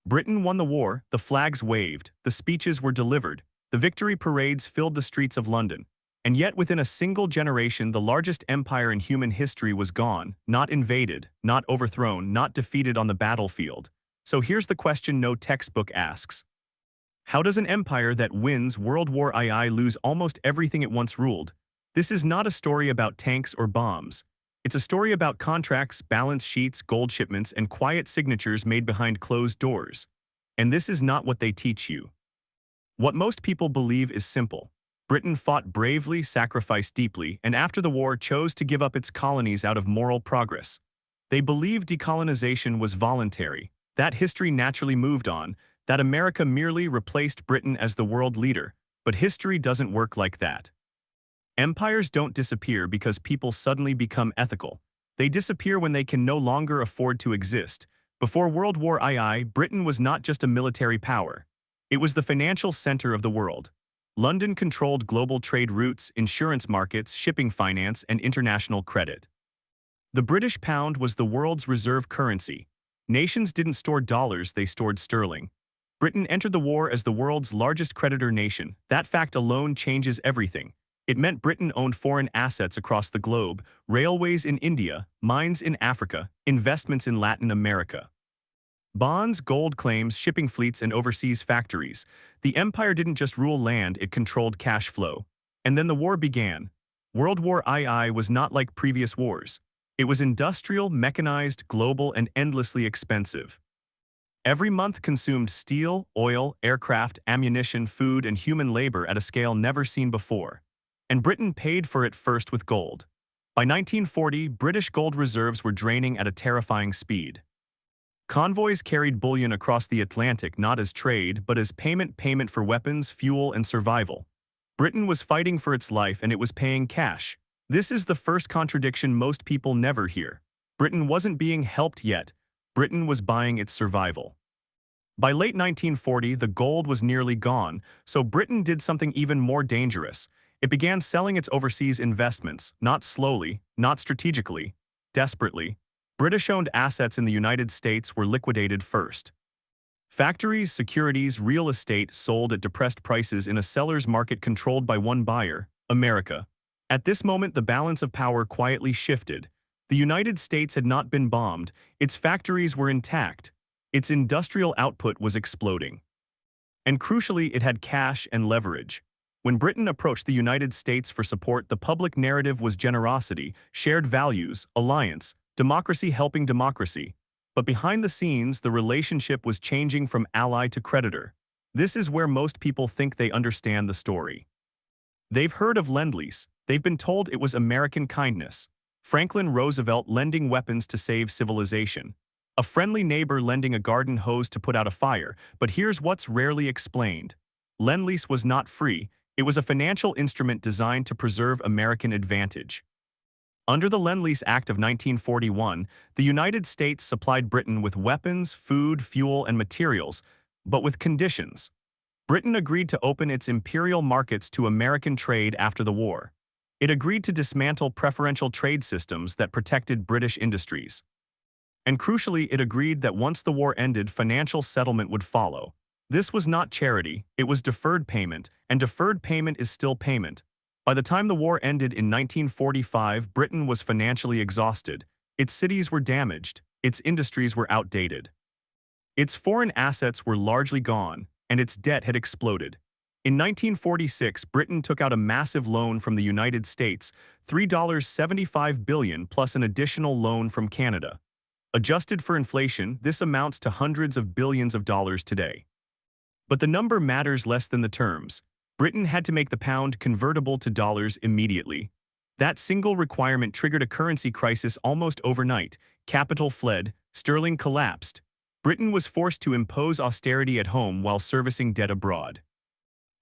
Britain won the war, the flags waved, the speeches were delivered, the victory parades filled the streets of London. And yet within a single generation the largest empire in human history was gone, not invaded, not overthrown, not defeated on the battlefield. So here's the question no textbook asks. How does an empire that wins World War II lose almost everything it once ruled? This is not a story about tanks or bombs. It's a story about contracts, balance sheets, gold shipments, and quiet signatures made behind closed doors. And this is not what they teach you. What most people believe is simple. Britain fought bravely, sacrificed deeply, and after the war chose to give up its colonies out of moral progress. They believed decolonization was voluntary, that history naturally moved on, that America merely replaced Britain as the world leader. But history doesn't work like that. Empires don't disappear because people suddenly become ethical. They disappear when they can no longer afford to exist. Before World War II, Britain was not just a military power. It was the financial center of the world. London controlled global trade routes, insurance markets, shipping finance, and international credit. The British pound was the world's reserve currency. Nations didn't store dollars, they stored sterling. Britain entered the war as the world's largest creditor nation. That fact alone changes everything. It meant Britain owned foreign assets across the globe, railways in India, mines in Africa, investments in Latin America. Bonds, gold claims, shipping fleets, and overseas factories. The empire didn't just rule land, it controlled cash flow. And then the war began. World War II was not like previous wars. It was industrial, mechanized, global, and endlessly expensive. Every month consumed steel, oil, aircraft, ammunition, food, and human labor at a scale never seen before. And Britain paid for it first with gold. By 1940, British gold reserves were draining at a terrifying speed. Convoys carried bullion across the Atlantic not as trade, but as payment for weapons, fuel, and survival. Britain was fighting for its life and it was paying cash. This is the first contradiction most people never hear. Britain wasn't being helped yet. Britain was buying its survival. By late 1940, the gold was nearly gone, so Britain did something even more dangerous. It began selling its overseas investments, not slowly, not strategically, desperately. British-owned assets in the United States were liquidated first. Factories, securities, real estate sold at depressed prices in a seller's market controlled by one buyer, America. At this moment, the balance of power quietly shifted. The United States had not been bombed, its factories were intact, its industrial output was exploding. And crucially, it had cash and leverage. When Britain approached the United States for support, the public narrative was generosity, shared values, alliance, democracy helping democracy. But behind the scenes, the relationship was changing from ally to creditor. This is where most people think they understand the story. They've heard of Lend-Lease. They've been told it was American kindness. Franklin Roosevelt lending weapons to save civilization. A friendly neighbor lending a garden hose to put out a fire. But here's what's rarely explained. Lend-Lease was not free. It was a financial instrument designed to preserve American advantage. Under the Lend-Lease Act of 1941, the United States supplied Britain with weapons, food, fuel, and materials, but with conditions. Britain agreed to open its imperial markets to American trade after the war. It agreed to dismantle preferential trade systems that protected British industries. And crucially, it agreed that once the war ended, financial settlement would follow. This was not charity, it was deferred payment, and deferred payment is still payment. By the time the war ended in 1945, Britain was financially exhausted. Its cities were damaged, its industries were outdated. Its foreign assets were largely gone, and its debt had exploded. In 1946, Britain took out a massive loan from the United States, $3.75 billion plus an additional loan from Canada. Adjusted for inflation, this amounts to hundreds of billions of dollars today. But the number matters less than the terms. Britain had to make the pound convertible to dollars immediately. That single requirement triggered a currency crisis almost overnight. Capital fled, sterling collapsed. Britain was forced to impose austerity at home while servicing debt abroad.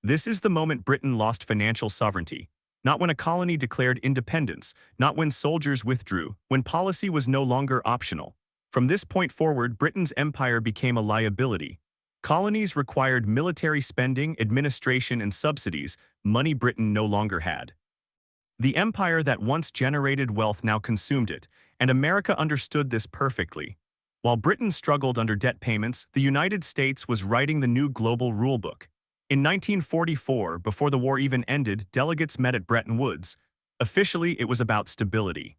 This is the moment Britain lost financial sovereignty. Not when a colony declared independence, not when soldiers withdrew, when policy was no longer optional. From this point forward, Britain's empire became a liability. Colonies required military spending, administration, and subsidies, money Britain no longer had. The empire that once generated wealth now consumed it, and America understood this perfectly. While Britain struggled under debt payments, the United States was writing the new global rulebook. In 1944, before the war even ended, delegates met at Bretton Woods. Officially, it was about stability.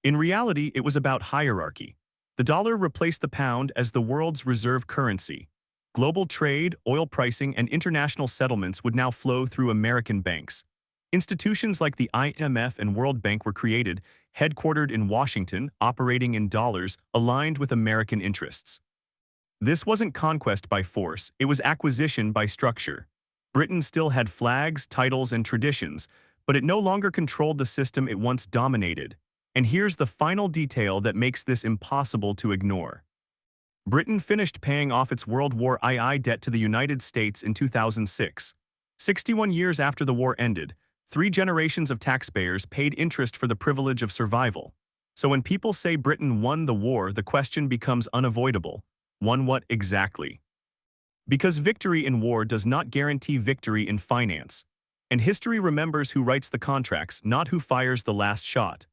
In reality, it was about hierarchy. The dollar replaced the pound as the world's reserve currency. Global trade, oil pricing, and international settlements would now flow through American banks. Institutions like the IMF and World Bank were created, headquartered in Washington, operating in dollars, aligned with American interests. This wasn't conquest by force, it was acquisition by structure. Britain still had flags, titles, and traditions, but it no longer controlled the system it once dominated. And here's the final detail that makes this impossible to ignore. Britain finished paying off its World War II debt to the United States in 2006. 61 years after the war ended, 3 generations of taxpayers paid interest for the privilege of survival. So when people say Britain won the war, the question becomes unavoidable. Won what exactly? Because victory in war does not guarantee victory in finance. And history remembers who writes the contracts, not who fires the last shot.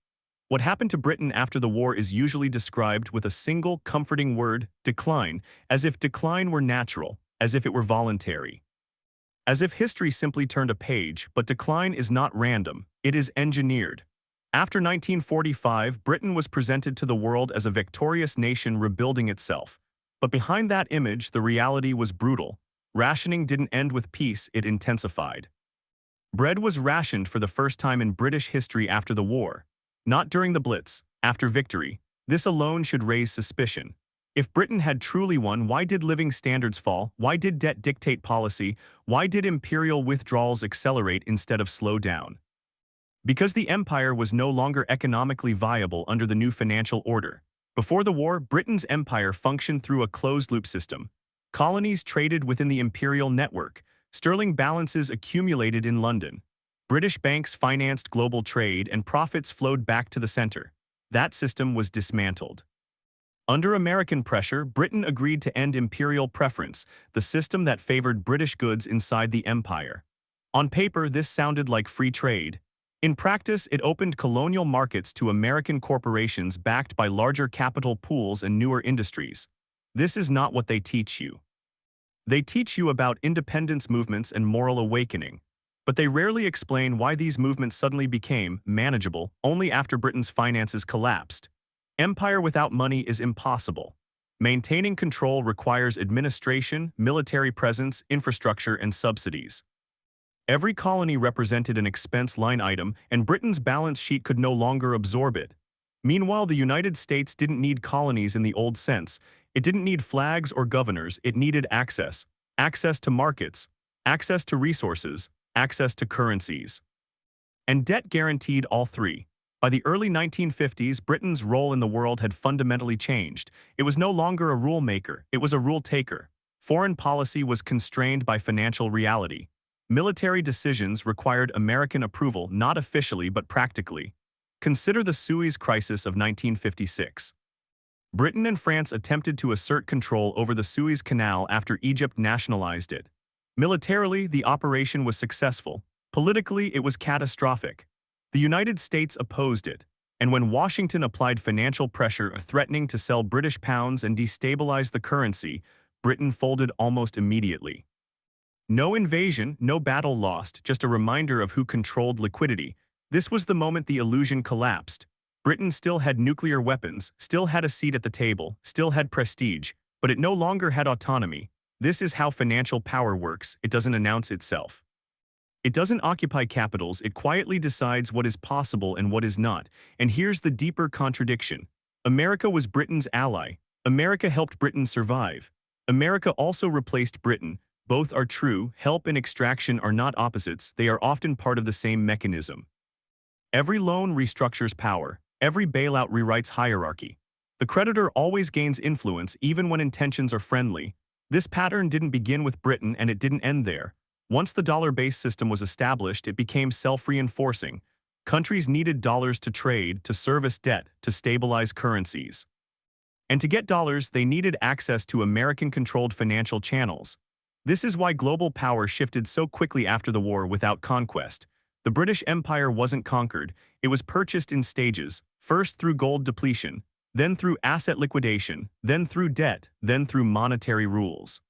What happened to Britain after the war is usually described with a single comforting word, decline, as if decline were natural, as if it were voluntary. As if history simply turned a page, but decline is not random, it is engineered. After 1945, Britain was presented to the world as a victorious nation rebuilding itself. But behind that image, the reality was brutal. Rationing didn't end with peace, it intensified. Bread was rationed for the first time in British history after the war. Not during the Blitz, after victory. This alone should raise suspicion. If Britain had truly won, why did living standards fall? Why did debt dictate policy? Why did imperial withdrawals accelerate instead of slow down? Because the empire was no longer economically viable under the new financial order. Before the war, Britain's empire functioned through a closed-loop system. Colonies traded within the imperial network. Sterling balances accumulated in London. British banks financed global trade and profits flowed back to the center. That system was dismantled. Under American pressure, Britain agreed to end imperial preference, the system that favored British goods inside the empire. On paper, this sounded like free trade. In practice, it opened colonial markets to American corporations backed by larger capital pools and newer industries. This is not what they teach you. They teach you about independence movements and moral awakening. But they rarely explain why these movements suddenly became manageable only after Britain's finances collapsed. Empire without money is impossible. Maintaining control requires administration, military presence, infrastructure, and subsidies. Every colony represented an expense line item, and Britain's balance sheet could no longer absorb it. Meanwhile, the United States didn't need colonies in the old sense. It didn't need flags or governors, it needed access. Access to markets, access to resources, access to currencies. And debt guaranteed all three. By the early 1950s, Britain's role in the world had fundamentally changed. It was no longer a rule maker, it was a rule taker. Foreign policy was constrained by financial reality. Military decisions required American approval not officially but practically. Consider the Suez Crisis of 1956. Britain and France attempted to assert control over the Suez Canal after Egypt nationalized it. Militarily, the operation was successful. Politically, it was catastrophic. The United States opposed it, and when Washington applied financial pressure threatening to sell British pounds and destabilize the currency, Britain folded almost immediately. No invasion, no battle lost, just a reminder of who controlled liquidity. This was the moment the illusion collapsed. Britain still had nuclear weapons, still had a seat at the table, still had prestige, but it no longer had autonomy. This is how financial power works, it doesn't announce itself. It doesn't occupy capitals, it quietly decides what is possible and what is not. And here's the deeper contradiction. America was Britain's ally. America helped Britain survive. America also replaced Britain. Both are true, help and extraction are not opposites, they are often part of the same mechanism. Every loan restructures power, every bailout rewrites hierarchy. The creditor always gains influence even when intentions are friendly. This pattern didn't begin with Britain and it didn't end there. Once the dollar-based system was established, it became self-reinforcing. Countries needed dollars to trade, to service debt, to stabilize currencies. And to get dollars, they needed access to American-controlled financial channels. This is why global power shifted so quickly after the war without conquest. The British Empire wasn't conquered, it was purchased in stages, first through gold depletion, then through asset liquidation, then through debt, then through monetary rules.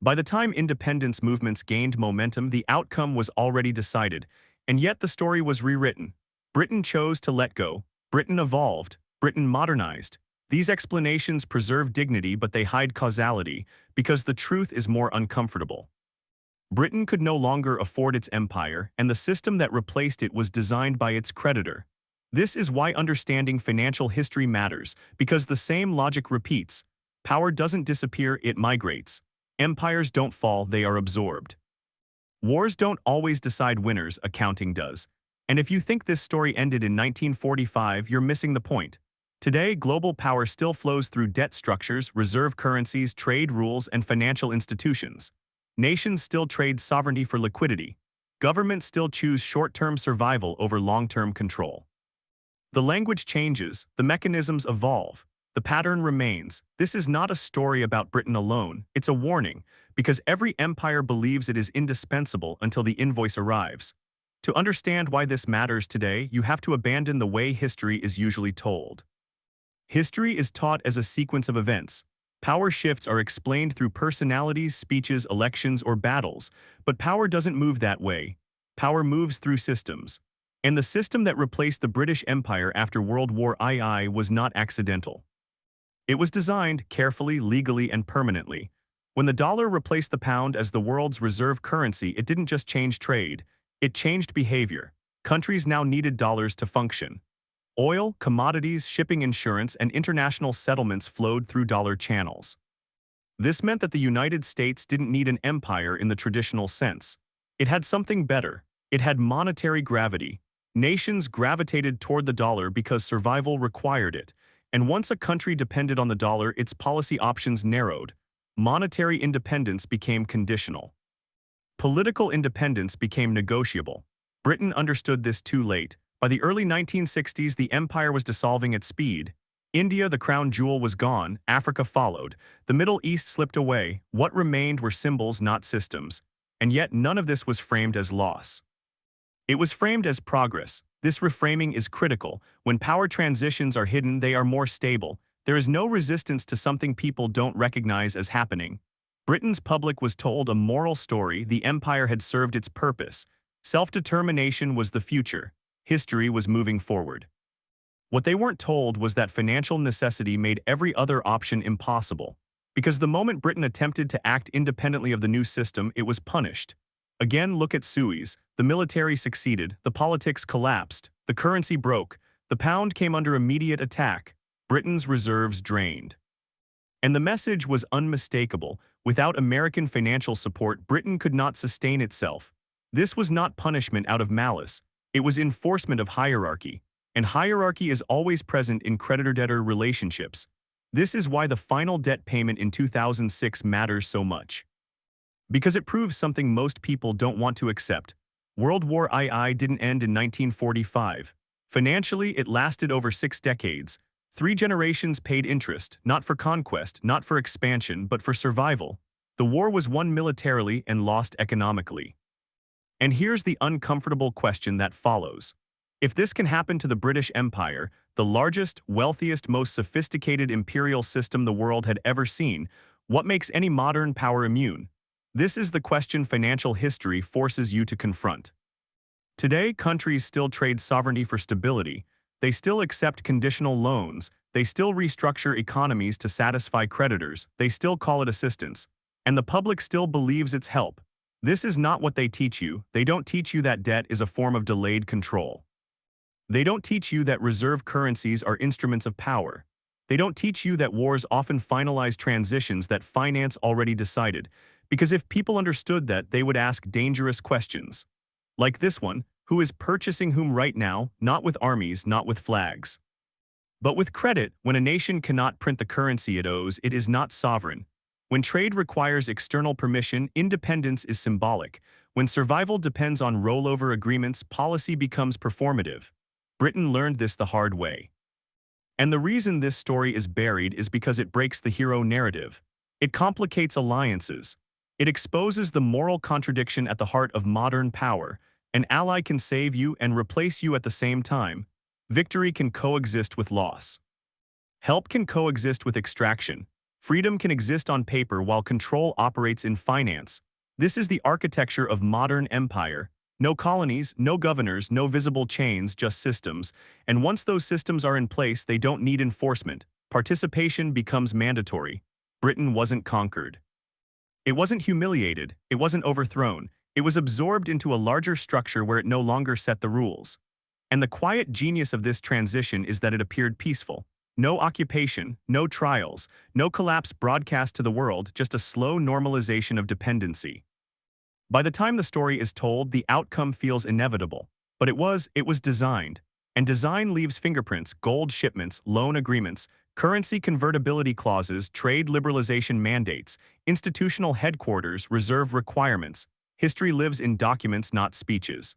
By the time independence movements gained momentum, the outcome was already decided, and yet the story was rewritten. Britain chose to let go. Britain evolved. Britain modernized. These explanations preserve dignity, but they hide causality, because the truth is more uncomfortable. Britain could no longer afford its empire, and the system that replaced it was designed by its creditor. This is why understanding financial history matters, because the same logic repeats. Power doesn't disappear, it migrates. Empires don't fall, they are absorbed. Wars don't always decide winners, accounting does. And if you think this story ended in 1945, you're missing the point. Today, global power still flows through debt structures, reserve currencies, trade rules, and financial institutions. Nations still trade sovereignty for liquidity. Governments still choose short-term survival over long-term control. The language changes, the mechanisms evolve. The pattern remains. This is not a story about Britain alone, it's a warning, because every empire believes it is indispensable until the invoice arrives. To understand why this matters today, you have to abandon the way history is usually told. History is taught as a sequence of events. Power shifts are explained through personalities, speeches, elections, or battles, but power doesn't move that way. Power moves through systems. And the system that replaced the British Empire after World War II was not accidental. It was designed carefully, legally, and permanently. When the dollar replaced the pound as the world's reserve currency, it didn't just change trade, it changed behavior. Countries now needed dollars to function. Oil, commodities, shipping, insurance, and international settlements flowed through dollar channels. This meant that the United States didn't need an empire in the traditional sense. It had something better. It had monetary gravity. Nations gravitated toward the dollar because survival required it. And once a country depended on the dollar, its policy options narrowed. Monetary independence became conditional. Political independence became negotiable. Britain understood this too late. By the early 1960s, the empire was dissolving at speed. India, the crown jewel, was gone. Africa followed. The Middle East slipped away. What remained were symbols, not systems. And yet none of this was framed as loss. It was framed as progress. This reframing is critical. When power transitions are hidden, they are more stable. There is no resistance to something people don't recognize as happening. Britain's public was told a moral story. The empire had served its purpose. Self-determination was the future. History was moving forward. What they weren't told was that financial necessity made every other option impossible. Because the moment Britain attempted to act independently of the new system, it was punished. Again, look at Suez. The military succeeded, the politics collapsed, the currency broke, the pound came under immediate attack, Britain's reserves drained. And the message was unmistakable. Without American financial support, Britain could not sustain itself. This was not punishment out of malice. It was enforcement of hierarchy. And hierarchy is always present in creditor-debtor relationships. This is why the final debt payment in 2006 matters so much. Because it proves something most people don't want to accept. World War II didn't end in 1945. Financially, it lasted over 6 decades. 3 generations paid interest, not for conquest, not for expansion, but for survival. The war was won militarily and lost economically. And here's the uncomfortable question that follows. If this can happen to the British Empire, the largest, wealthiest, most sophisticated imperial system the world had ever seen, what makes any modern power immune? This is the question financial history forces you to confront. Today, countries still trade sovereignty for stability. They still accept conditional loans. They still restructure economies to satisfy creditors. They still call it assistance. And the public still believes it's help. This is not what they teach you. They don't teach you that debt is a form of delayed control. They don't teach you that reserve currencies are instruments of power. They don't teach you that wars often finalize transitions that finance already decided. Because if people understood that, they would ask dangerous questions. Like this one, who is purchasing whom right now, not with armies, not with flags. But with credit, when a nation cannot print the currency it owes, it is not sovereign. When trade requires external permission, independence is symbolic. When survival depends on rollover agreements, policy becomes performative. Britain learned this the hard way. And the reason this story is buried is because it breaks the hero narrative. It complicates alliances. It exposes the moral contradiction at the heart of modern power. An ally can save you and replace you at the same time. Victory can coexist with loss. Help can coexist with extraction. Freedom can exist on paper while control operates in finance. This is the architecture of modern empire. No colonies, no governors, no visible chains, just systems. And once those systems are in place, they don't need enforcement. Participation becomes mandatory. Britain wasn't conquered. It wasn't humiliated. It wasn't overthrown. It was absorbed into a larger structure where it no longer set the rules. And the quiet genius of this transition is that it appeared peaceful. No occupation, no trials, no collapse broadcast to the world, just a slow normalization of dependency. By the time the story is told, the outcome feels inevitable. But it was designed. And design leaves fingerprints: gold shipments, loan agreements, currency convertibility clauses, trade liberalization mandates, institutional headquarters, reserve requirements. History lives in documents, not speeches.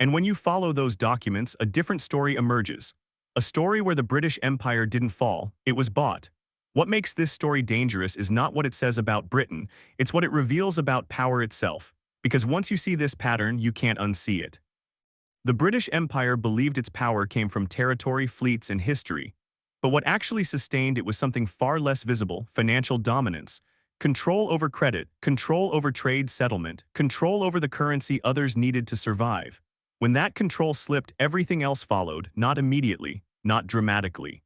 And when you follow those documents, a different story emerges. A story where the British Empire didn't fall, it was bought. What makes this story dangerous is not what it says about Britain, it's what it reveals about power itself. Because once you see this pattern, you can't unsee it. The British Empire believed its power came from territory, fleets, and history. But what actually sustained it was something far less visible: financial dominance. Control over credit, control over trade settlement, control over the currency others needed to survive. When that control slipped, everything else followed, not immediately, not dramatically,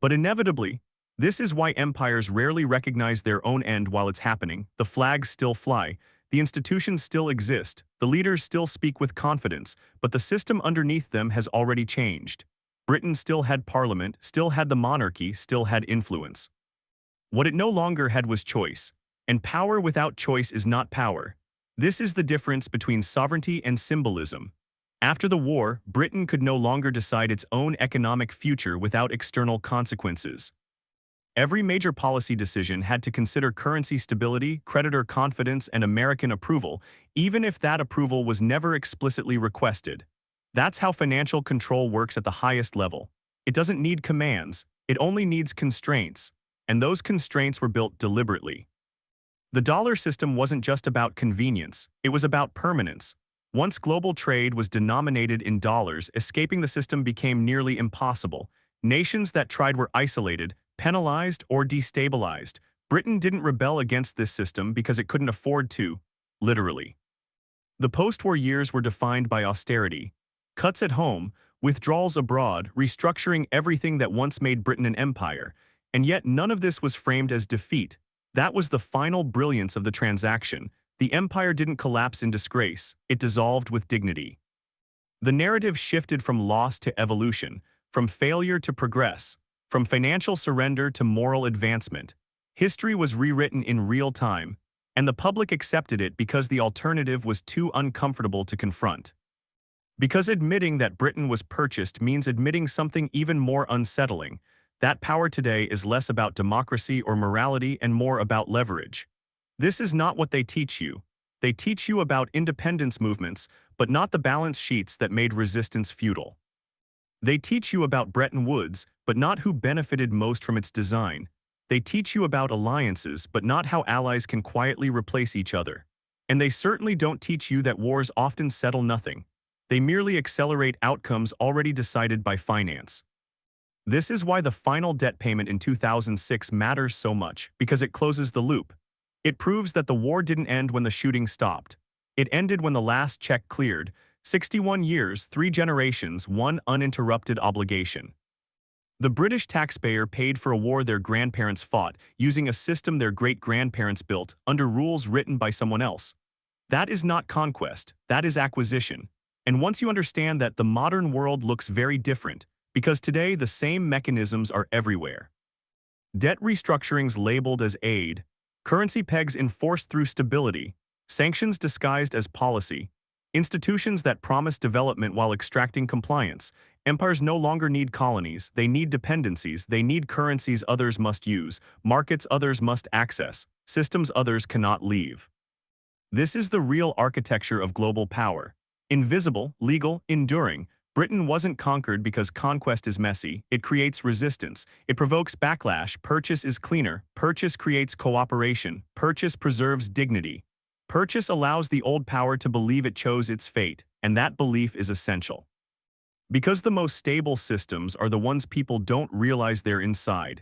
but inevitably. This is why empires rarely recognize their own end while it's happening. The flags still fly, the institutions still exist, the leaders still speak with confidence, but the system underneath them has already changed. Britain still had parliament, still had the monarchy, still had influence. What it no longer had was choice, and power without choice is not power. This is the difference between sovereignty and symbolism. After the war, Britain could no longer decide its own economic future without external consequences. Every major policy decision had to consider currency stability, creditor confidence, and American approval, even if that approval was never explicitly requested. That's how financial control works at the highest level. It doesn't need commands, it only needs constraints, and those constraints were built deliberately. The dollar system wasn't just about convenience, it was about permanence. Once global trade was denominated in dollars, escaping the system became nearly impossible. Nations that tried were isolated, penalized, or destabilized. Britain didn't rebel against this system because it couldn't afford to, literally. The post-war years were defined by austerity. Cuts at home, withdrawals abroad, restructuring everything that once made Britain an empire. And yet none of this was framed as defeat. That was the final brilliance of the transaction. The empire didn't collapse in disgrace, it dissolved with dignity. The narrative shifted from loss to evolution, from failure to progress, from financial surrender to moral advancement. History was rewritten in real time, and the public accepted it because the alternative was too uncomfortable to confront. Because admitting that Britain was purchased means admitting something even more unsettling: that power today is less about democracy or morality and more about leverage. This is not what they teach you. They teach you about independence movements, but not the balance sheets that made resistance futile. They teach you about Bretton Woods, but not who benefited most from its design. They teach you about alliances, but not how allies can quietly replace each other. And they certainly don't teach you that wars often settle nothing. They merely accelerate outcomes already decided by finance. This is why the final debt payment in 2006 matters so much, because it closes the loop. It proves that the war didn't end when the shooting stopped. It ended when the last check cleared. 61 years, 3 generations, one uninterrupted obligation. The British taxpayer paid for a war their grandparents fought, using a system their great-grandparents built, under rules written by someone else. That is not conquest, that is acquisition. And once you understand that, the modern world looks very different, because today the same mechanisms are everywhere. Debt restructurings labeled as aid, currency pegs enforced through stability, sanctions disguised as policy, institutions that promise development while extracting compliance. Empires no longer need colonies, they need dependencies, they need currencies others must use, markets others must access, systems others cannot leave. This is the real architecture of global power. Invisible, legal, enduring. Britain wasn't conquered because conquest is messy, it creates resistance, it provokes backlash. Purchase is cleaner, purchase creates cooperation, purchase preserves dignity. Purchase allows the old power to believe it chose its fate, and that belief is essential. Because the most stable systems are the ones people don't realize they're inside,